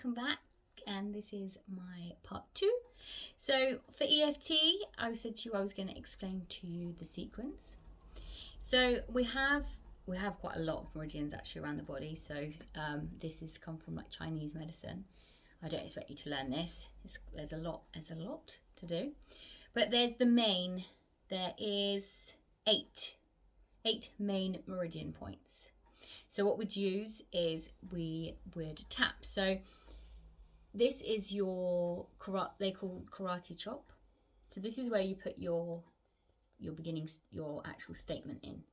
welcome back, and this is my part 2. So for EFT, I said to you I was going to explain to you the sequence. So we have quite a lot of meridians actually around the body. So this has come from like Chinese medicine. I don't expect you to learn this. There's a lot to do, but there's the main. There is eight main meridian points. So what we'd use is we would tap. So this is your they call karate chop. So this is where you put your beginnings, your actual statement in.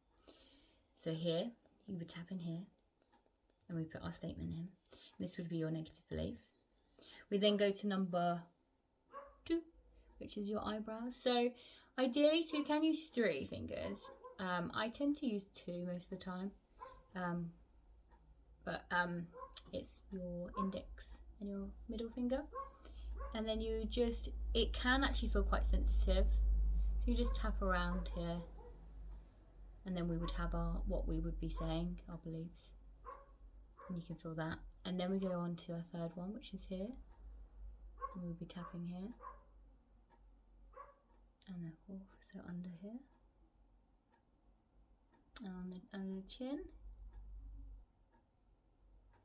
So here you would tap in here, and we put our statement in. This would be your negative belief. We then go to number 2, which is your eyebrows. So ideally, so you can use 3 fingers. I tend to use 2 most of the time. But it's your index and your middle finger, and then you just, it can actually feel quite sensitive, so you just tap around here, and then we would have what we would be saying, our beliefs, and you can feel that. And then we go on to our 3rd one, which is here, and we'll be tapping here, and then also under here, and under the chin,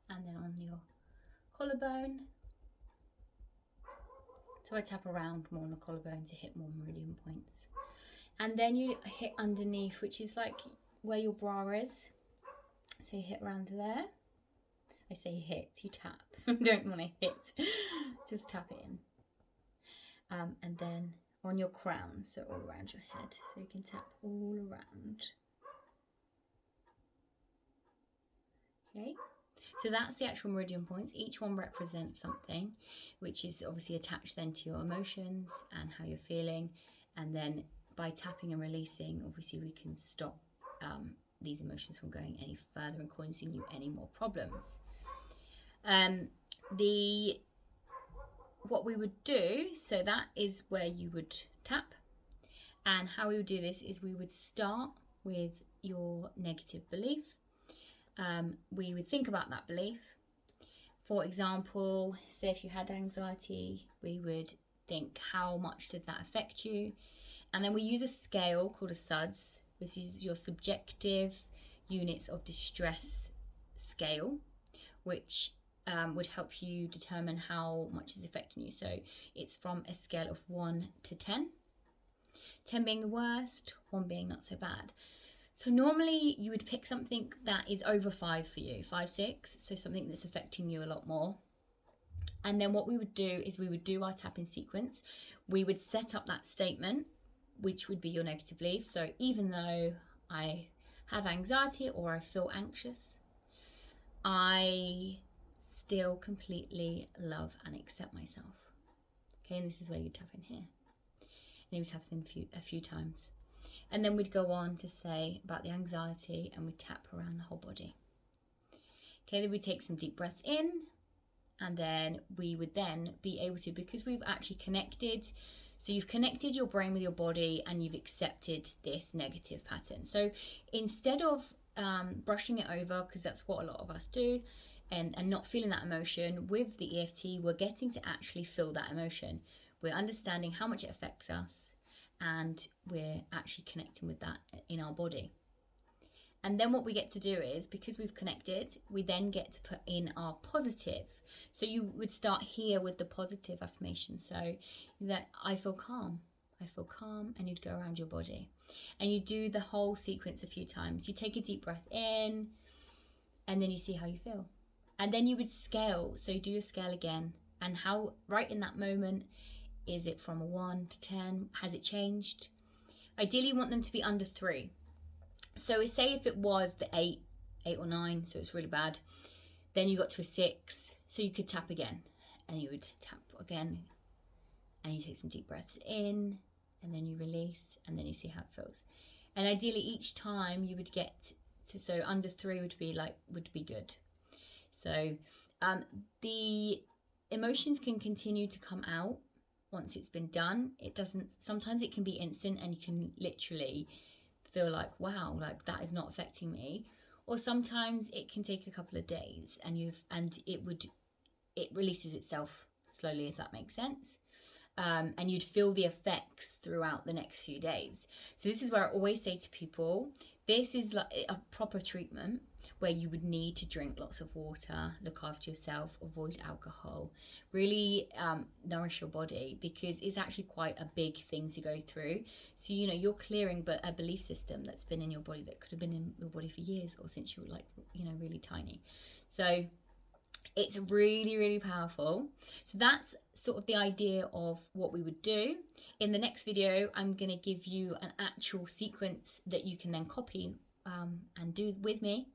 and then on your collarbone. So I tap around more on the collarbone to hit more meridian points. And then you hit underneath, which is like where your bra is. So you hit around there. I say hit, you tap. Don't want to hit, just tap it in. And then on your crown, so all around your head. So you can tap all around. Okay. So that's the actual meridian points. Each one represents something, which is obviously attached then to your emotions and how you're feeling. And then by tapping and releasing, obviously we can stop these emotions from going any further and causing you any more problems. What we would do, so that is where you would tap. And how we would do this is we would start with your negative belief. We would think about that belief. For example, say if you had anxiety, we would think, how much does that affect you? And then we use a scale called a SUDS, which is your subjective units of distress scale, which would help you determine how much is affecting you. So it's from a scale of 1 to 10, 10 being the worst, 1 being not so bad. So normally you would pick something that is over 5 for you, 5, 6, so something that's affecting you a lot more. And then what we would do is we would do our tapping sequence. We would set up that statement, which would be your negative belief. So even though I have anxiety or I feel anxious, I still completely love and accept myself. Okay, and this is where you tap in here. And you tap in a few times. And then we'd go on to say about the anxiety, and we'd tap around the whole body. Okay, then we'd take some deep breaths in, and then we would then be able to, because we've actually connected, so you've connected your brain with your body and you've accepted this negative pattern. So instead of brushing it over, because that's what a lot of us do, and not feeling that emotion, with the EFT, we're getting to actually feel that emotion. We're understanding how much it affects us, and we're actually connecting with that in our body. And then what we get to do is, because we've connected, we then get to put in our positive. So you would start here with the positive affirmation. So that I feel calm, and you'd go around your body. And you do the whole sequence a few times. You take a deep breath in, and then you see how you feel. And then you would scale. So you do your scale again. And how, right in that moment, is it from a 1 to 10? Has it changed? Ideally, you want them to be under 3. So we say if it was the 8 or 9, so it's really bad, then you got to a 6, so you could tap again, and you would tap again, and you take some deep breaths in, and then you release, and then you see how it feels. And ideally, each time you would get to, so under 3 would be good. So the emotions can continue to come out once it's been done. It doesn't, sometimes it can be instant and you can literally feel like, wow, like that is not affecting me. Or sometimes it can take a couple of days and it would it releases itself slowly, if that makes sense. And you'd feel the effects throughout the next few days. So this is where I always say to people, this is like a proper treatment where you would need to drink lots of water, look after yourself, avoid alcohol, really nourish your body, because it's actually quite a big thing to go through. So, you know, you're clearing a belief system that's been in your body, that could have been in your body for years, or since you were like, you know, really tiny. So it's really, really powerful. So that's sort of the idea of what we would do. In the next video, I'm going to give you an actual sequence that you can then copy and do with me,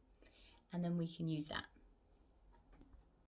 and then we can use that.